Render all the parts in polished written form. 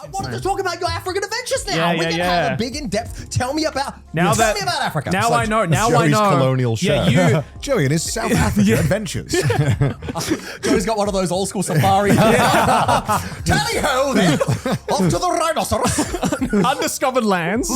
I wanted to talk about your African adventures now. Yeah, We can yeah. have a big in-depth. Tell me about Now tell that- me about Africa. Now I know. Now Joey's I know. colonial show. Yeah, Joey and his South African adventures. Joey's got one of those old school safari. Tally-ho then. Off to the rhinoceros. undiscovered lands.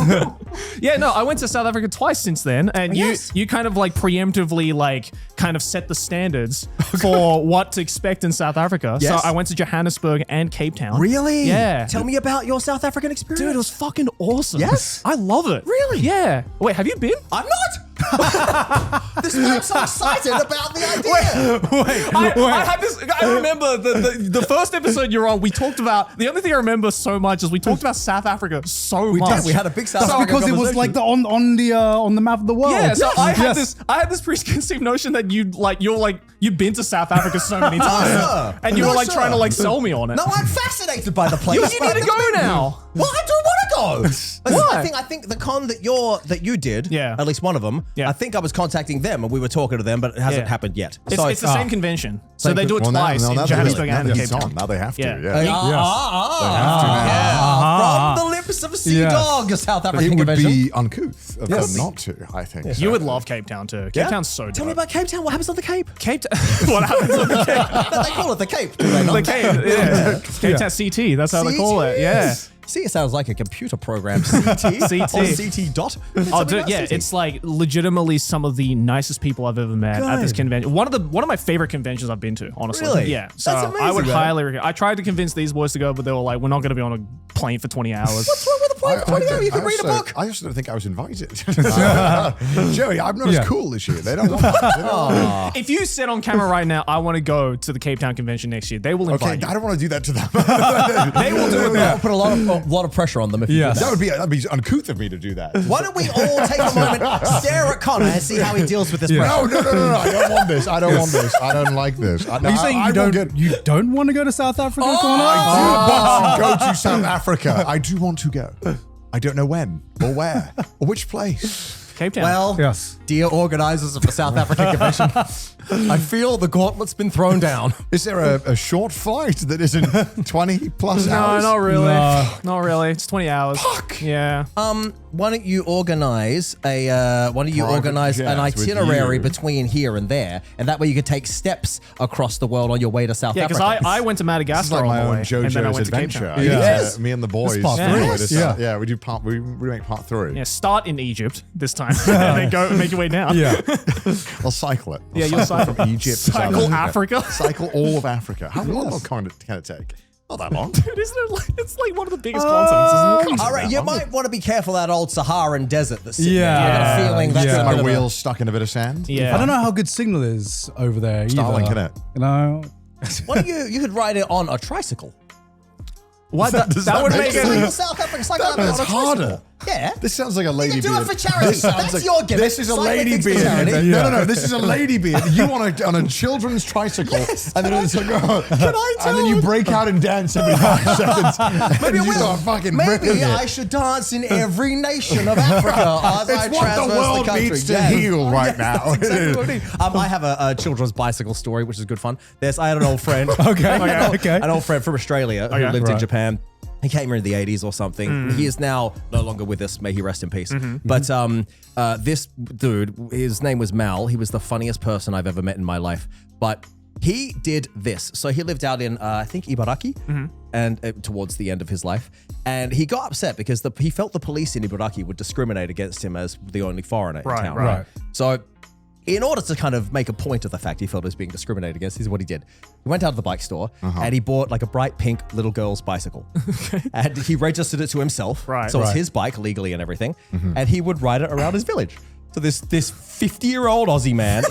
Yeah, no, I went to South Africa twice since then, and Yes. you kind of like preemptively like kind of set the standards for what to expect in South Africa. Yes. So I went to Johannesburg and Cape Town. Really? Yeah. Tell me about your South African experience. Dude, it was fucking awesome. Yes? I love it. Really? Yeah. Wait, have you been? I'm not. This is why I'm so excited about the idea. I had this. I remember the first episode you're on. We talked about the only thing I remember so much is we talked about South Africa so much. We had a big South That's African because it was conversation. like on the map of the world. Yeah, so I had Yes. this preconceived notion that you've been to South Africa so many times, sir. and you No, were like sir. trying to like sell me on it. No, I'm fascinated by the place. you need to go now. Well, I do want to go. Listen, Why? I think the con that you did, Yeah. at least one of them, Yeah. I think I was contacting them and we were talking to them, but it hasn't happened yet. It's the same convention, so they do it Well, twice in Johannesburg and now Cape it's on. Town. Now they have to. Yeah. Yeah. From the lips of a sea Yes. dog, a South African It would convention. be uncouth of them not to, I think. You would love Cape Town too. Cape Yeah? Town's so dope. Tell me about Cape Town. What happens on the Cape? Cape Town. What happens on the Cape? They call it the Cape, do they not? The Cape, yeah. Cape Town CT. That's how they call it. Yeah. See, it sounds like a computer program. CT. CT. Or CT dot. Oh, dude, yeah, it's like legitimately some of the nicest people I've ever met at this Good. convention. One of my favorite conventions I've been to, honestly. Really? Yeah. So That's I amazing, would man. highly recommend. I tried to convince these boys to go, but they were like, "We're not going to be on a plane for 20 hours." What's wrong with the plane? You can read a book. I also don't think I was invited. Joey, I'm not as cool this year. They don't want that. If you said on camera right now, "I want to go to the Cape Town convention next year," they will Okay, invite you. I don't want to do that to them. They will do it. That'll put a lot of pressure on them if you do Yes. that. That'd be uncouth of me to do that. Why don't we all take a moment, stare at Connor and see how he deals with this pressure? No. I don't want this. I don't want this. I don't like this. Are you saying you don't want to go to South Africa, Connor? I do want to go to South Africa. I do want to go. I don't know when or where or which place. Cape Town. Well, Yes. dear organisers of the South African convention, I feel the gauntlet's been thrown down. Is there a short flight that isn't 20 plus no, hours? not really. No. Not really. It's 20 hours. Fuck. Yeah. Why don't you organise Private an jet with itinerary you. between here and there, and that way you could take steps across the world on your way to South Yeah, because Africa. I went to This is Madagascar like my on the own way, and then I JoJo's went to Cape adventure. Town. I Yes. me and the boys. part three. Yeah, we do part. We make part 3. Yeah, start in Egypt this time, and then go make your way down. Yeah. I'll cycle it. Yeah, you'll cycle from Egypt to South Cycle Africa. Cycle all of Africa. How long can it take? Not that long. Dude, isn't it like, it's like one of the biggest continents, isn't it? All right, you might want to be careful of that old Saharan desert that's sitting there. Yeah. I got a feeling that's Yeah. a My bit of a- wheels stuck in a bit of sand. Yeah. I don't know how good signal is over there Starlink, either. innit? You know? Why don't you could ride it on a tricycle? What? Does That that would make make sense? Cycle it. South Africa, cycle That out on a is tricycle. harder. Yeah. This sounds like a Ladybeard. can do it for charity. This sounds That's your gimmick. This is a Cycling things for Ladybeard. charity. No. This is a Ladybeard. You on a children's tricycle, and then it's like, and then you break out and dance every 5 seconds. Maybe and you I will. start fucking ripping Maybe it. I should dance in every nation of Africa as I It's what traverse the world country. needs to Yes. heal right Yes, now. that's exactly what I need. I have a children's bicycle story, which is good fun. I had an old friend. Okay. An old friend from Australia who lived in Right. Japan. He came here in the 80s or something. He is now no longer with us. May he rest in peace. But this dude, his name was Mal. He was the funniest person I've ever met in my life. But he did this. So he lived out in, I think, Ibaraki, and towards the end of his life. And he got upset because he felt the police in Ibaraki would discriminate against him as the only foreigner in town. right. So in order to kind of make a point of the fact he felt he was being discriminated against, this is what he did. He went out to the bike store and he bought like a bright pink little girl's bicycle. And he registered it to himself. Right. So it's Right. his bike legally and everything. And he would ride it around his village. So this 50-year-old Aussie man,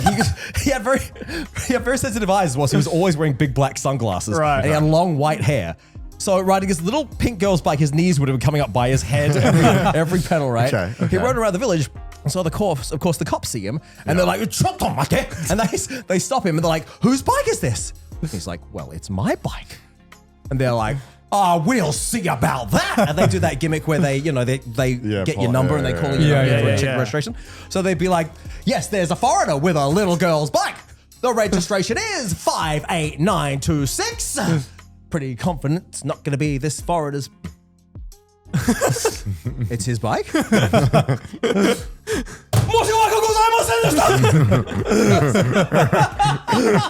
he had very sensitive eyes as well. So he was always wearing big black sunglasses. Right. And he had long white hair. So riding his little pink girl's bike, his knees would have been coming up by his head every pedal, right? Okay. He rode around the village. So of course, the cops see him and they're like, "Chop on, mate!" And they stop him and they're like, "Whose bike is this?" And he's like, "Well, it's my bike." And they're like, "Oh, we'll see about that." And they do that gimmick where they get your number and they call you yeah. check registration. So they'd be like, "Yes, there's a foreigner with a little girl's bike. The registration is 58926." Pretty confident it's not going to be this foreigner's It's his bike.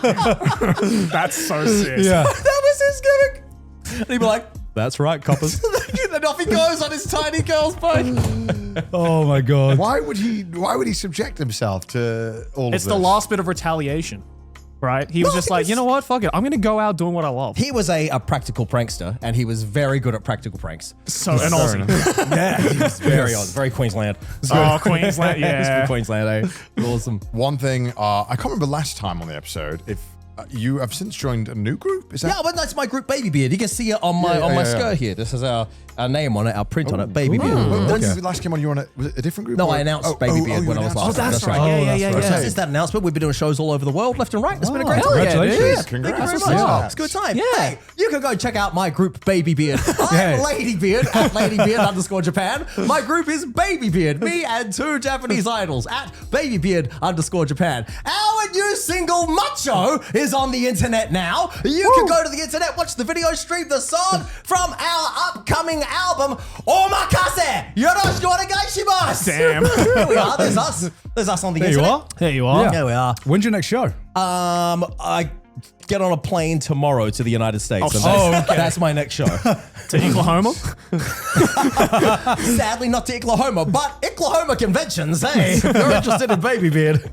That's so sick. Yeah. That was his gimmick. And he'd be like, "That's right, coppers." And off he goes on his tiny girl's bike. Oh my god. Why would he subject himself to all of It's this? the last bit of retaliation, right? He was No, just it like, was- you know what? Fuck it. I'm going to go out doing what I love. He was a practical prankster, and he was very good at practical pranks. So, an Aussie. Yeah, he was very odd, very Queensland. Oh, Queensland, He's yeah. from Queensland, eh? Awesome. One thing, I can't remember last time on the episode if you have since joined a new group. Is that? Yeah, but that's my group, Babybeard. You can see it on my Yeah, skirt here. This is our name on it, our print on it, Babybeard. When you last came on, you were on was it a different group? No, or- I announced you Babybeard when I was announced last. it. That's right. Yeah. So since that announcement, we've been doing shows all over the world, left and right. It's been a great Hell time. yeah, dude. Thank Congrats. you very much. Yeah. It's a good time. Yeah. Hey, you can go check out my group, Babybeard. Yeah. I'm Ladybeard at Ladybeard_Japan. My group is Babybeard. Me and 2 Japanese idols at Babybeard_Japan. Our new single, Macho, is on the internet now. You can go to the internet, watch the video, stream the song from our upcoming album, Omakase! Yoroshiku onegaishimasu! Damn. Here we are. There's us. There's us on the There you internet. are. There you are. Yeah. There we are. When's your next show? I get on a plane tomorrow to the United States. and Oh, that's, that's my next show. To Oklahoma? Sadly, not to Oklahoma, but Oklahoma conventions. Hey, if you're interested in Babybeard.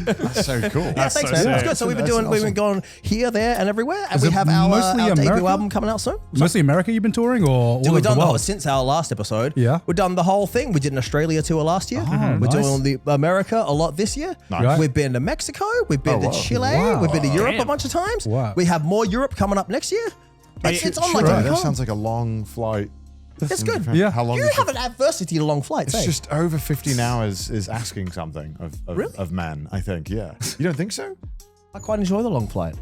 That's so cool. Yeah, That's thanks, so man. sick. It's good. So we've been That's doing, we've awesome. been going here, there, and everywhere, and Is we it have our mostly debut America? album coming out soon. Mostly America you've been touring, or all We've over done the the whole, world? since our last episode. Yeah. We've done the whole thing. We did an Australia tour last year. We're nice. doing the America a lot this year. Nice. We've been to Mexico. We've been Oh, to wow. Chile. Wow. We've been to Europe Damn. a bunch of times. Wow. We have more Europe coming up next year. It's on like Sure, a that sounds like a long flight. It's good. Yeah. How long? You is have it? an adversity to long flights, It's eh? just over 15 hours is asking something of Really? of man. I think. Yeah. You don't think so? I quite enjoy the long flight.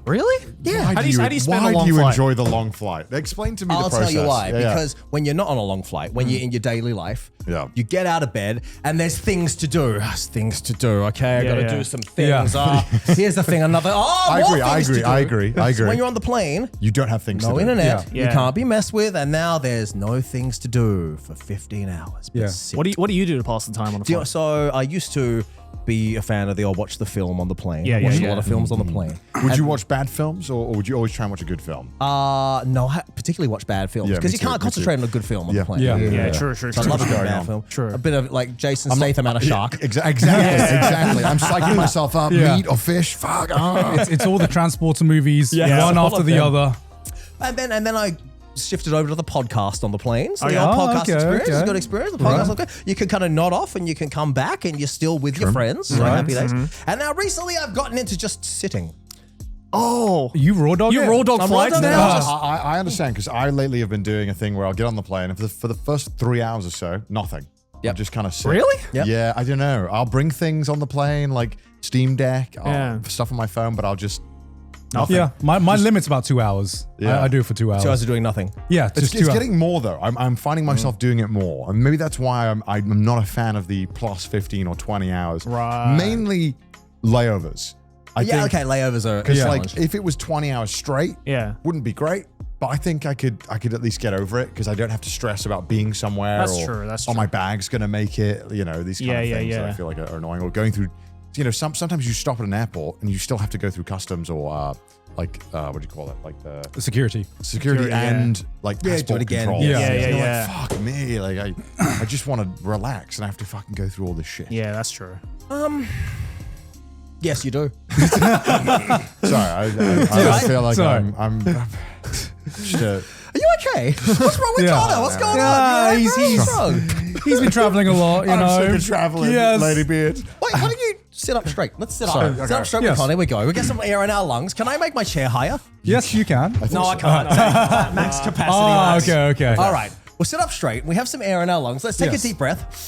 Really? Yeah. How do you spend why a long do you flight? enjoy the long flight? Explain to me I'll the process. tell you why. Yeah, yeah. Because when you're not on a long flight, when you're in your daily life, Yeah. you get out of bed and there's things to do. There's things to do. Okay, I Yeah, got to yeah. do some things. Here's the thing. Another. I more agree, I things to agree, do. I agree, I So agree. when you're on the plane, You don't have things to no do. internet, Yeah. you can't be messed with, and now there's no things to do for 15 hours. but Yeah. sit. What do you do to pass the time on a Do you know, flight? so I used to be a fan of the old watch the film on the plane. Yeah, I yeah, watched yeah. a lot of films on the plane. Would you watch bad films or would you always try and watch a good film? No, I particularly watch bad films Yeah, because me you too, can't me concentrate too. on a good film on Yeah. the plane. Yeah. Yeah, true. So I love a good going bad on. film. True. A bit of like Jason Statham and a shark. Exactly. Exactly. I'm psyching myself up. Yeah. Meat or fish. Fuck. It's all the transporter movies, Yeah, one all after of the them. other. And then I shifted over to the podcast on the plane. So the yeah. old Oh, podcast okay, experience is a okay. good experience. The podcast is good. You can kind of nod off and you can come back and you're still with your friends. So happy days. And now recently I've gotten into just sitting. Oh. You raw dog? You it? raw dog I'm flights raw dog now? now. I understand because I lately have been doing a thing where I'll get on the plane and for the first 3 hours or so, nothing. Yep. I'll just kind of sit. Really? Yep. Yeah, I don't know. I'll bring things on the plane like Steam Deck, Yeah. stuff on my phone, but I'll just nothing. Yeah, my limit's about 2 hours. Yeah. I do it for 2 hours. 2 hours of doing nothing. Yeah, It's, just 2 it's hours. getting more though. I'm finding myself doing it more, and maybe that's why I'm not a fan of the plus 15 or 20 hours. Right. Mainly layovers. I Yeah, think, okay, layovers are Because a like challenge. if it was 20 hours straight, Yeah. wouldn't be great. But I think I could at least get over it because I don't have to stress about being somewhere. That's or, true, that's or true. my bag's gonna make it. You know, these kind Yeah, of yeah, things that I yeah. feel like are annoying. Or going through, you know, sometimes you stop at an airport and you still have to go through customs or what do you call it? Like the Security. security Security, yeah. and like Yeah, do it passport again. control. Yeah. Yeah, You're yeah. like, fuck me. Like I just want to relax and I have to fucking go through all this shit. Yeah, that's true. Yes, you do. Sorry, I feel like Sorry. I'm just Are you okay? What's wrong with Yeah. Connor? What's going Yeah, on? You all right, he's- bro? What's wrong? He's been traveling a lot, you know. traveling, Yes. Ladybeard. Wait, why don't you sit up straight? Let's sit Sorry, up. Sit okay. up straight Yes. with Connor. Here we go. We get some air in our lungs. Can I make my chair higher? Yes, you can. No, I can't. Max capacity. Ah, Max. okay. All right. We'll sit up straight. We have some air in our lungs. Let's take Yes. a deep breath.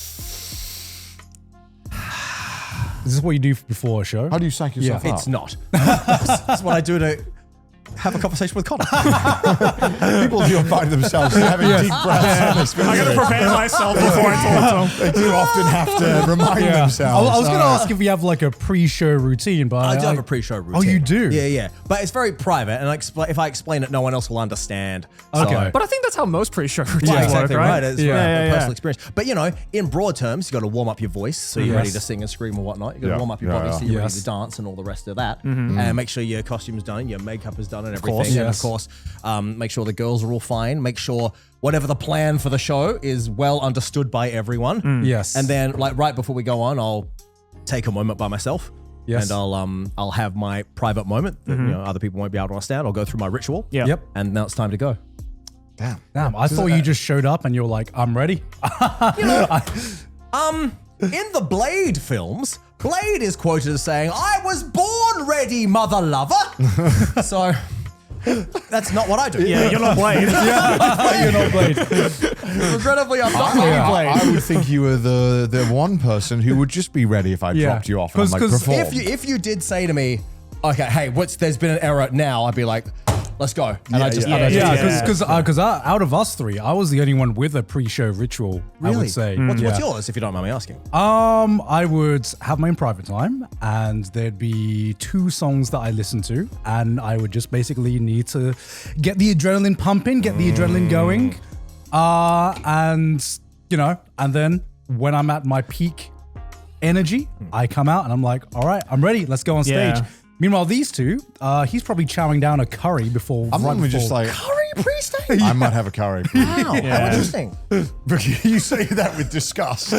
Is this what you do before a show? How do you psych yourself up? It's not. That's what I do to have a conversation with Connor. People do find themselves having deep breaths. I gotta prepare myself before I talk to them. They do often have to remind themselves. I was going to ask if you have like a pre-show routine, but I do have a pre-show routine. Oh, you do? Yeah. But it's very private, and if I explain it, no one else will understand. Okay. So, But I think that's how most pre-show routines yeah, exactly work, right. right? It's personal experience. But in broad terms, you got to warm up your voice so you're ready to sing and scream and whatnot. You got to warm up your body so you're ready to dance and all the rest of that. And make sure your costume's done, your makeup is done, and everything. course. And of course, make sure the girls are all fine. Make sure whatever the plan for the show is well understood by everyone. Yes. And then, like right before we go on, I'll take a moment by myself. Yes. And I'll have my private moment that other people won't be able to understand. I'll go through my ritual. Yeah. Yep. And now it's time to go. Damn, I thought you just showed up and you're like, I'm ready. In the Blade films, Blade is quoted as saying, "I was born ready, mother lover." So that's not what I do. Yeah, you're not Blade. You're not Blade. Regrettably, I'm not really Blade. I would think you were the one person who would just be ready if I dropped you off and I'm like, 'Cause perform. If you did say to me, "Okay, hey, there's been an error now," I'd be like, "Let's go." And I just Because out of us three, I was the only one with a pre-show ritual, I would say. What's yours, if you don't mind me asking? I would have my own private time, and there'd be 2 songs that I listen to, and I would just basically need to get the adrenaline pumping, get the adrenaline going, and then when I'm at my peak energy, I come out and I'm like, all right, I'm ready. Let's go on stage. Yeah. Meanwhile, these two, he's probably chowing down a curry before. I'm right normally before. just like, Curry pre-stage? I might have a curry. Wow, how interesting. You say that with disgust,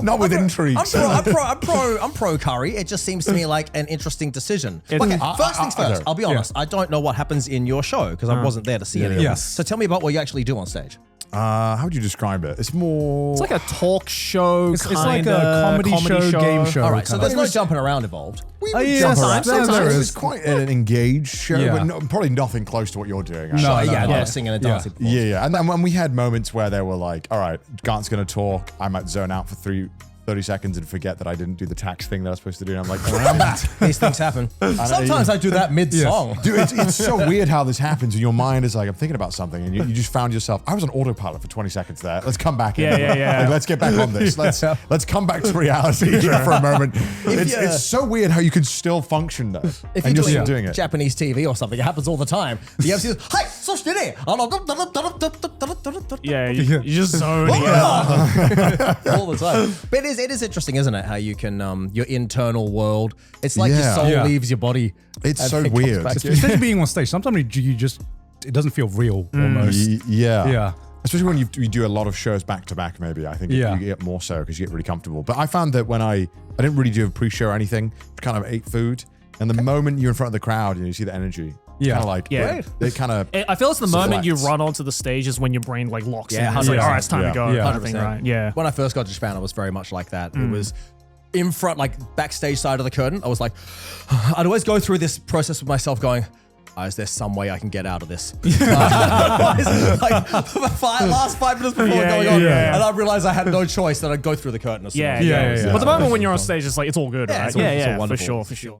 not with intrigue. I'm pro curry. It just seems to me like an interesting decision. Okay, first things first. I'll be honest. I don't know what happens in your show because I wasn't there to see any of it. Yes. So tell me about what you actually do on stage. How would you describe it? It's more. It's like a talk show, It's like a comedy show, game show. All right, so kind of. there's no jumping around involved. We Oh, would yeah, jump around. sometimes. Sometimes There it's is. quite an engaged show, Yeah. but probably nothing close to what you're doing. No, Yeah, no, a lot no. of singing and dancing. Yeah. And then when we had moments where they were like, all right, Grant's going to talk, I might zone out for 30 seconds and forget that I didn't do the tax thing that I was supposed to do. And I'm like, oh, I'm back. These things happen. Sometimes I do that mid-song. Dude, it's so weird how this happens. And your mind is like, I'm thinking about something. And you just found yourself, I was on autopilot for 20 seconds there. Let's come back in. Yeah. Like, let's get back on this. Let's come back to reality for a moment. It's so weird how you can still function though. If and you're still doing it. Japanese TV or something, it happens all the time. The MC is, "Hi, so shitty." Yeah, you're just zoning out. all the time. But it is interesting, isn't it? How you can your internal world. It's like your Yeah. soul Yeah. leaves your body. It's and so it comes weird. back. Especially being on stage, sometimes it doesn't feel real almost. Yeah. Yeah. Especially when you do a lot of shows back to back, maybe. I think Yeah. you get more so because you get really comfortable. But I found that when I didn't really do a pre-show or anything, kind of ate food. And the moment you're in front of the crowd and you see the energy, Yeah. kind of like, Yeah. they kind of. I feel it's the moment you Deflects. run onto the stage is when your brain like locks Yeah, in. It's like, 100%. all right, it's time to go. Yeah. Kind of thing, 100%. right? Yeah. When I first got to Japan, I was very much like that. It was in front, like backstage side of the curtain. I was like, I'd always go through this process with myself going, is there some way I can get out of this? Like last 5 minutes before going on. yeah. And I realized I had no choice that I'd go through the curtain. As soon as Yeah. it goes. But the moment when you're on stage, it's like, it's all good, Yeah, right? it's all For wonderful. sure.